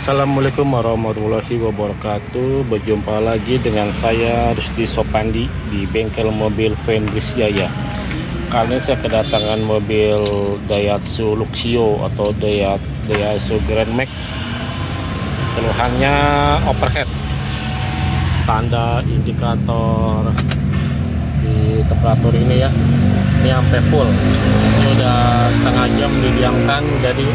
Assalamualaikum warahmatullahi wabarakatuh. Berjumpa lagi dengan saya Rusdi Sopandi di bengkel mobil Fenris Jaya. Kali ini saya kedatangan mobil Daihatsu Luxio atau Daihatsu Grand Max. Keluhannya overhead, tanda indikator di temperatur ini ya, ini sampai full. Ini udah setengah jam didiamkan, jadi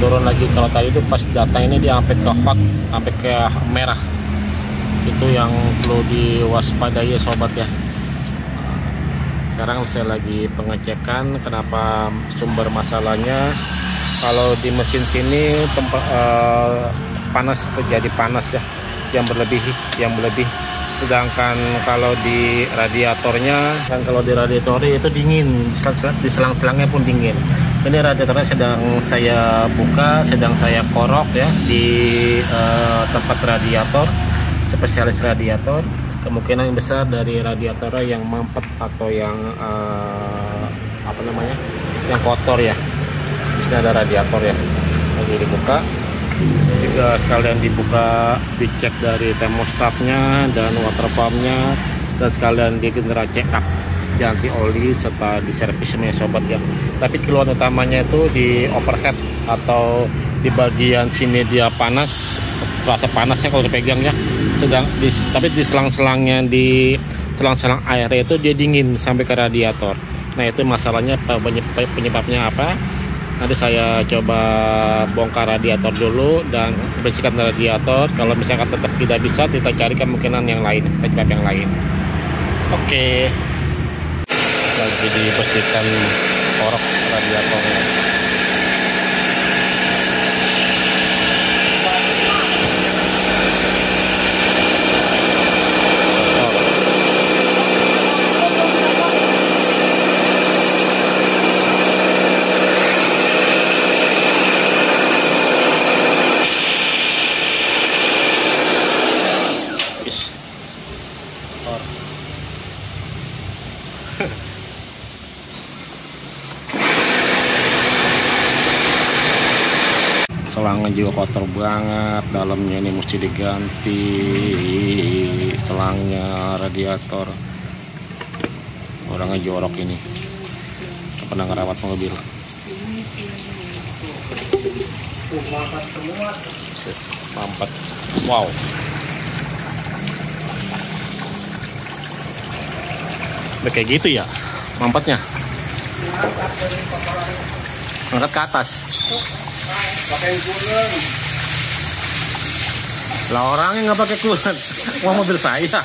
turun lagi. Kalau tadi itu pas datang ini dia sampai ke hot, sampai ke merah. Itu yang perlu diwaspadai sobat ya. Sekarang saya lagi pengecekan kenapa sumber masalahnya. Kalau di mesin sini panas, terjadi panas ya, yang berlebih. Sedangkan kalau di radiatornya, dan kalau di radiatornya itu dingin, di selang-selangnya pun dingin. Ini radiatornya sedang saya buka, sedang saya korok ya di tempat radiator, spesialis radiator. Kemungkinan yang besar dari radiatornya yang mampet atau yang yang kotor ya. Di sini ada radiator ya, lagi dibuka. Juga sekalian dibuka, dicek dari termostatnya dan water pumpnya, dan sekalian di general check up, ganti oli serta di servis semuanya sobat ya. Tapi keluhan utamanya itu di overhead atau di bagian sini dia panas, terasa panasnya kalau dipegang ya. Tapi di selang-selangnya, di selang-selang airnya itu dia dingin sampai ke radiator. Nah itu masalahnya, penyebabnya apa? Nanti saya coba bongkar radiator dulu dan bersihkan radiator. Kalau misalkan tetap tidak bisa, kita cari kemungkinan yang lain, penyebab yang lain. Oke, lagi dibersihkan korek radiatornya. Selangnya juga kotor banget, dalamnya ini mesti diganti selangnya radiator. Orangnya jorok ini, pernah ngerawat mobil. Mampet, wow. Udah kayak gitu ya mampetnya, angkat ke atas. Pakai coolant. Lah orangnya nggak pakai coolant, wah mobil saya.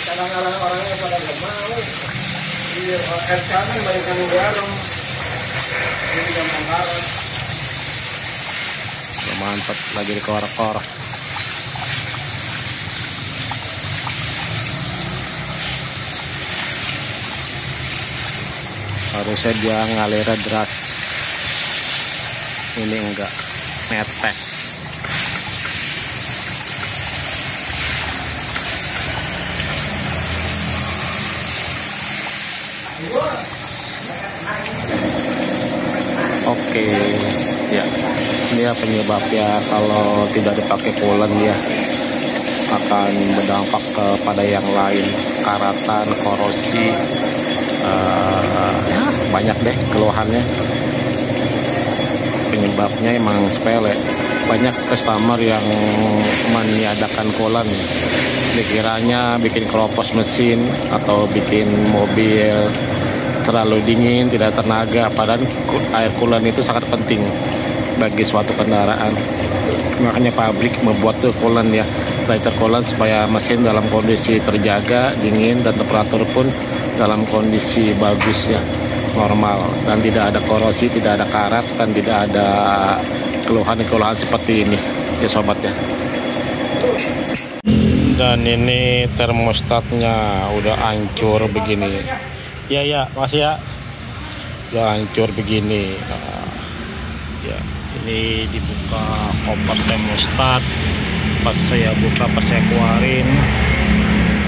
Kadang-kadang orangnya pada nggak mau. Iya, RK kan banyak yang garam. Ini gampang karat. Mantap, lagi dikorek-korek. Harusnya dia ngalirnya deras, ini enggak, netes. Oke ya, ini penyebabnya. Kalau tidak dipakai coolant ya akan berdampak kepada yang lain, karatan, korosi. Ya banyak deh keluhannya. Penyebabnya emang sepele. Banyak customer yang meniadakan coolant, dikiranya bikin keropos mesin atau bikin mobil terlalu dingin, tidak tenaga. Padahal air coolant itu sangat penting bagi suatu kendaraan. Makanya pabrik membuat tuh coolant ya, filter coolant, supaya mesin dalam kondisi terjaga, dingin, dan temperatur pun dalam kondisi bagus ya, normal, dan tidak ada korosi, tidak ada karat, dan tidak ada keluhan-keluhan seperti ini ya sobat ya. Dan ini termostatnya udah hancur begini ya, masih ya, udah hancur begini. Ya ini dibuka kompor termostat, pas saya buka, pas saya keluarin,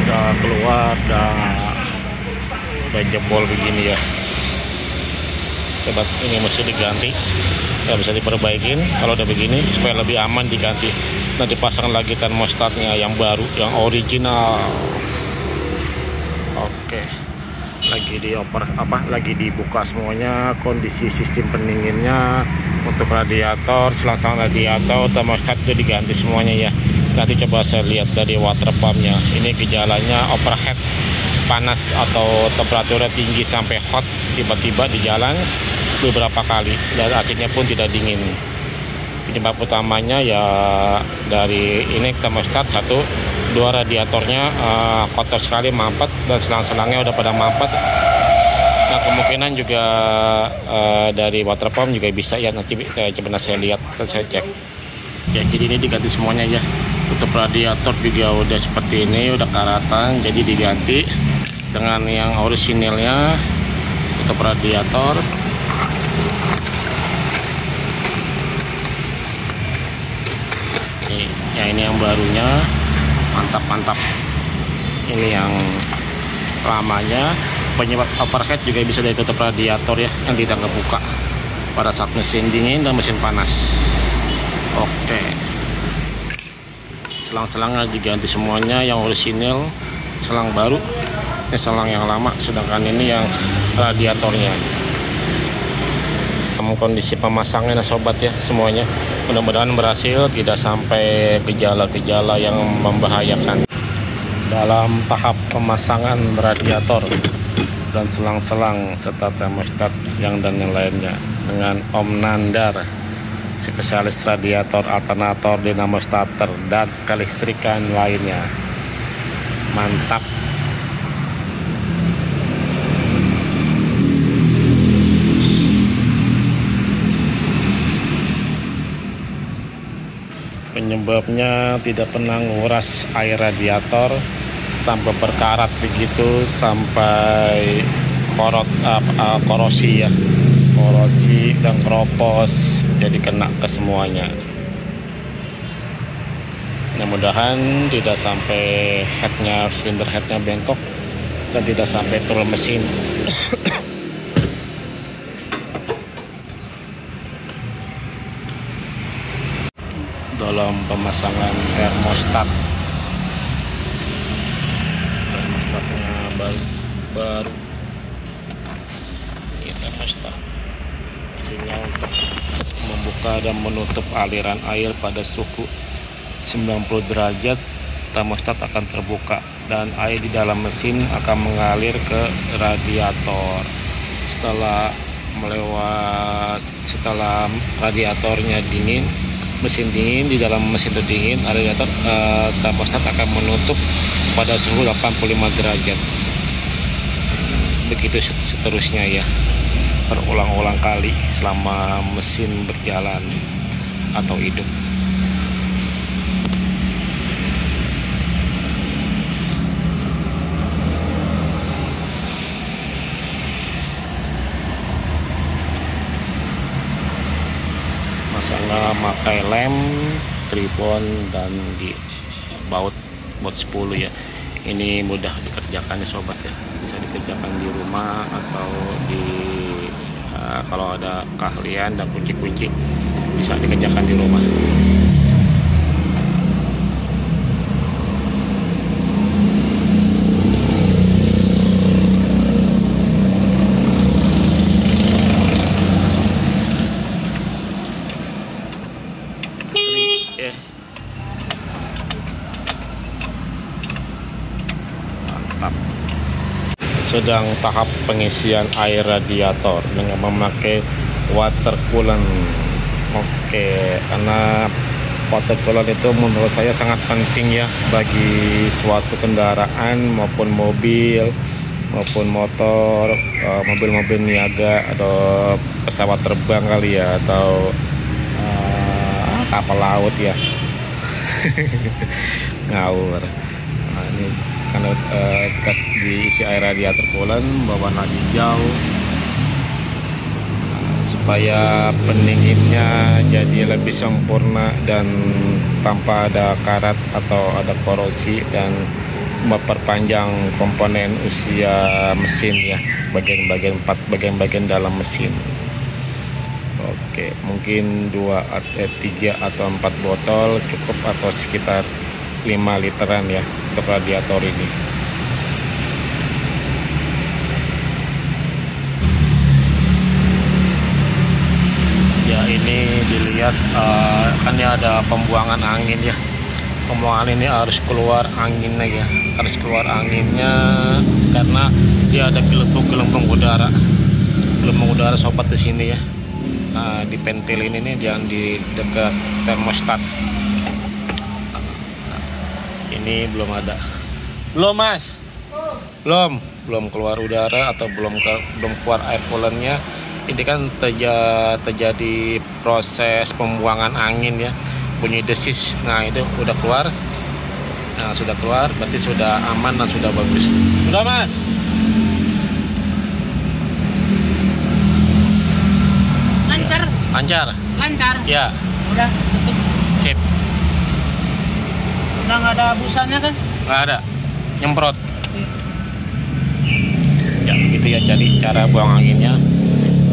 udah keluar, udah jebol begini ya. Coba ini mesti diganti. ya bisa diperbaikin kalau udah begini supaya lebih aman diganti. Nah, dipasang lagi termostatnya yang baru, yang original. Oke, lagi dibuka semuanya kondisi sistem pendinginnya untuk radiator, selang-selang radiator, termostat itu diganti semuanya ya. Nanti coba saya lihat dari water pumpnya. Ini gejalanya overheat, panas atau temperaturnya tinggi sampai hot tiba-tiba di jalan beberapa kali, dan AC-nya pun tidak dingin. Penyebab utamanya ya dari ini termostat satu, dua radiatornya kotor sekali, mampet, dan selang-selangnya udah pada mampet. Nah, kemungkinan juga dari water pump juga bisa ya, nanti coba saya lihat dan saya cek ya. Jadi ini diganti semuanya ya. Tutup radiator juga udah seperti ini, udah karatan, jadi diganti dengan yang orisinilnya. Tutup radiator, ya ini yang barunya, mantap. Ini yang lamanya. Penyebab overheat juga bisa dari tutup radiator ya, yang tidak kebuka pada saat mesin dingin dan mesin panas. Oke, selang-selangnya diganti semuanya, yang orisinil, selang baru, ini selang yang lama, sedangkan ini yang radiatornya. Kondisi pemasangannya sobat ya, semuanya mudah-mudahan berhasil, tidak sampai gejala-gejala yang membahayakan dalam tahap pemasangan radiator dan selang-selang serta termostat yang lainnya dengan Om Nandar, spesialis radiator, alternator, dinamo starter, dan kelistrikan lainnya. Mantap. Penyebabnya tidak pernah nguras air radiator sampai berkarat begitu, sampai korosi ya, korosi dan keropos, jadi kena ke semuanya. Mudah-mudahan tidak sampai headnya, silinder headnya bengkok dan tidak sampai turun mesin. Dalam pemasangan termostatnya baru ini termostat, fungsinya untuk membuka dan menutup aliran air pada suhu 90 derajat. Termostat akan terbuka dan air di dalam mesin akan mengalir ke radiator. Setelah radiatornya dingin, mesin dingin, di dalam mesin itu dingin, radiator termostat akan menutup pada suhu 85 derajat. Begitu seterusnya ya, berulang-ulang kali selama mesin berjalan atau hidup. Masangnya pakai lem, tripod, dan di baut 10 ya. Ini mudah dikerjakan ya sobat ya, bisa dikerjakan di rumah atau di kalau ada keahlian dan kunci-kunci bisa dikerjakan di rumah. Sedang tahap pengisian air radiator dengan memakai water coolant. Oke, karena water coolant itu menurut saya sangat penting ya bagi suatu kendaraan maupun mobil maupun motor, mobil-mobil niaga atau pesawat terbang kali ya, atau kapal laut ya. Ngawur. Nah, ini karena diisi air radiator coolant berwarna hijau supaya pendinginnya jadi lebih sempurna dan tanpa ada karat atau ada korosi, dan memperpanjang komponen usia mesin ya, bagian-bagian dalam mesin. Oke. Oke, mungkin 3 atau 4 botol cukup, atau sekitar 5 literan ya untuk radiator ini. Ya, ini dilihat kan ya ada pembuangan angin ya. Pembuangan ini harus keluar anginnya ya, harus keluar anginnya karena dia ada gelembung udara. Gelembung udara sobat di sini ya. Nah, di pentil ini nih, jangan di dekat termostat. Ini belum ada. Belum mas? Belum keluar udara atau belum keluar air coolernya. Ini kan terjadi proses pembuangan angin ya, bunyi desis. Nah, itu udah keluar. Nah, sudah keluar berarti sudah aman dan sudah bagus. Sudah mas? Lancar ya, udah tutup. sip. Udah nggak ada busanya kan? Nggak ada, nyemprot ya gitu ya. Jadi cara buang anginnya,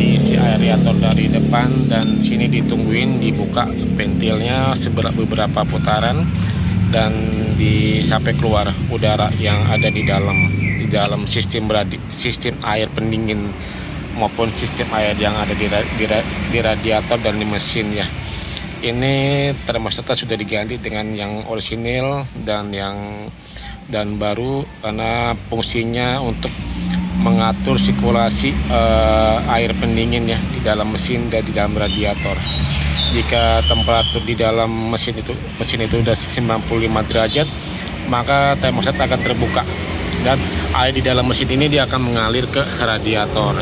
diisi aerator dari depan dan sini ditungguin dibuka ventilnya beberapa putaran dan sampai keluar udara yang ada di dalam sistem air pendingin maupun sistem air yang ada di radiator dan di mesin ya. Ini termostatnya sudah diganti dengan yang orisinil dan baru, karena fungsinya untuk mengatur sirkulasi air pendingin ya di dalam mesin dan di dalam radiator. Jika temperatur di dalam mesin itu sudah 95 derajat, maka termostat akan terbuka dan air di dalam mesin ini dia akan mengalir ke radiator.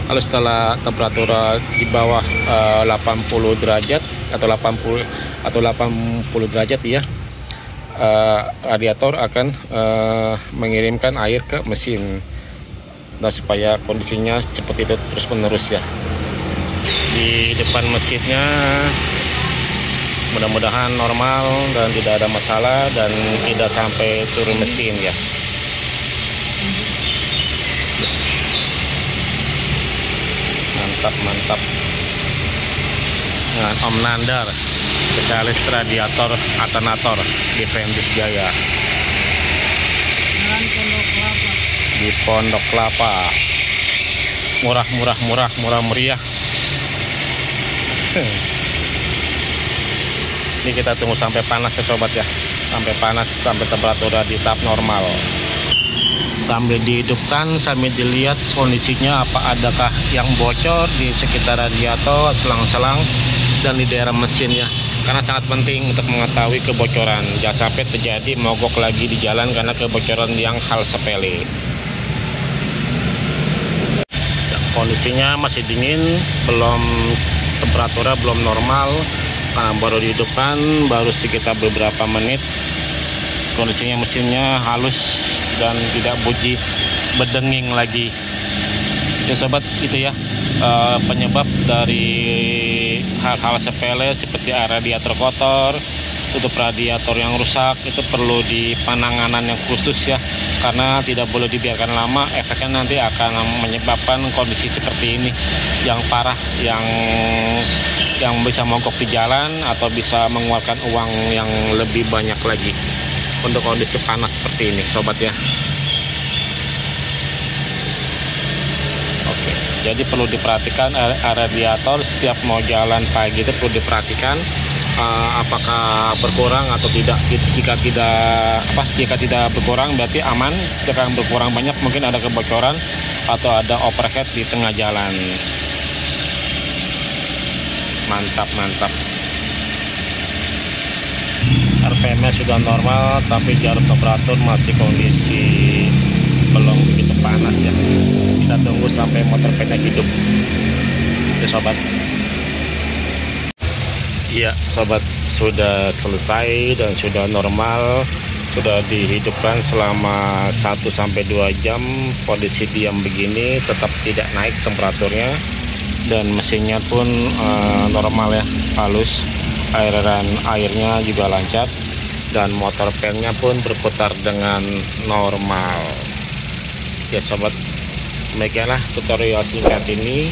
Kalau setelah temperatur di bawah 80 derajat atau 80 derajat ya, radiator akan mengirimkan air ke mesin. Nah, supaya kondisinya seperti itu terus menerus ya. Di depan mesinnya mudah-mudahan normal dan tidak ada masalah dan tidak sampai turun mesin ya. Mantap dengan Om Nandar, spesialis radiator alternator di Ventis Jaya di Pondok Kelapa. Murah meriah. Ini kita tunggu sampai panas ya sobat ya, sampai temperatur di tahap normal. Sambil dihidupkan, sambil dilihat kondisinya adakah yang bocor di sekitar radiator, selang-selang dan di daerah mesin ya. Karena sangat penting untuk mengetahui kebocoran. Jangan sampai terjadi mogok lagi di jalan karena kebocoran yang hal sepele. Kondisinya masih dingin, temperaturnya belum normal karena baru dihidupkan, baru sekitar beberapa menit. Kondisinya mesinnya halus dan tidak bunyi berdenging lagi ya sobat. Itu ya penyebab dari hal-hal sepele seperti radiator kotor, tutup radiator yang rusak, itu perlu penanganan yang khusus ya, karena tidak boleh dibiarkan lama. Efeknya nanti akan menyebabkan kondisi seperti ini yang parah, yang bisa mogok di jalan atau bisa mengeluarkan uang yang lebih banyak lagi untuk kondisi panas seperti ini sobat ya. Oke, jadi perlu diperhatikan radiator setiap mau jalan pagi itu perlu diperhatikan apakah berkurang atau tidak. Jika tidak berkurang berarti aman. Jika berkurang banyak mungkin ada kebocoran atau ada overhead di tengah jalan. Mantap. RPM-nya sudah normal, tapi jarum temperatur masih kondisi belum begitu panas ya. Kita tunggu sampai motor pennya hidup. Oke sobat. Iya sobat, sudah selesai dan sudah normal, sudah dihidupkan selama 1-2 jam. Kondisi diam begini, tetap tidak naik temperaturnya dan mesinnya pun normal ya, halus. Aliran airnya juga lancar dan motor pennya pun berputar dengan normal ya sobat. Demikianlah tutorial singkat ini.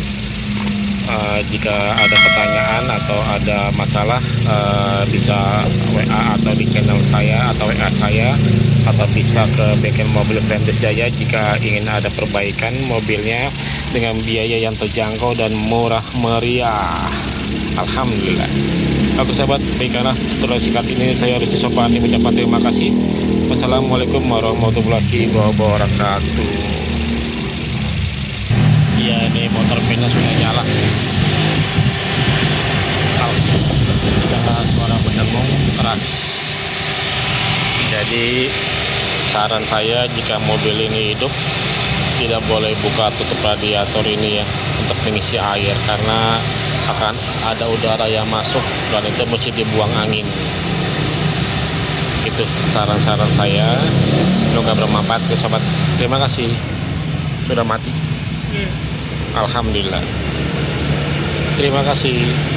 Jika ada pertanyaan atau ada masalah, bisa WA atau di channel saya atau WA saya, atau bisa ke bengkel mobil Vendes Jaya jika ingin ada perbaikan mobilnya dengan biaya yang terjangkau dan murah meriah. Alhamdulillah. Oke sahabat, baiklah, setelah singkat ini saya harus Sopani mengucapkan terima kasih. Wassalamualaikum warahmatullahi wabarakatuh. Iya, ini motor pinnya sudah nyala. Sudah suara berdengung keras. Jadi saran saya, jika mobil ini hidup, tidak boleh buka tutup radiator ini ya, untuk mengisi air, karena akan ada udara yang masuk dan itu mesti dibuang angin. Itu saran-saran saya, semoga bermanfaat ya sobat. Terima kasih. Sudah mati. Alhamdulillah. Terima kasih.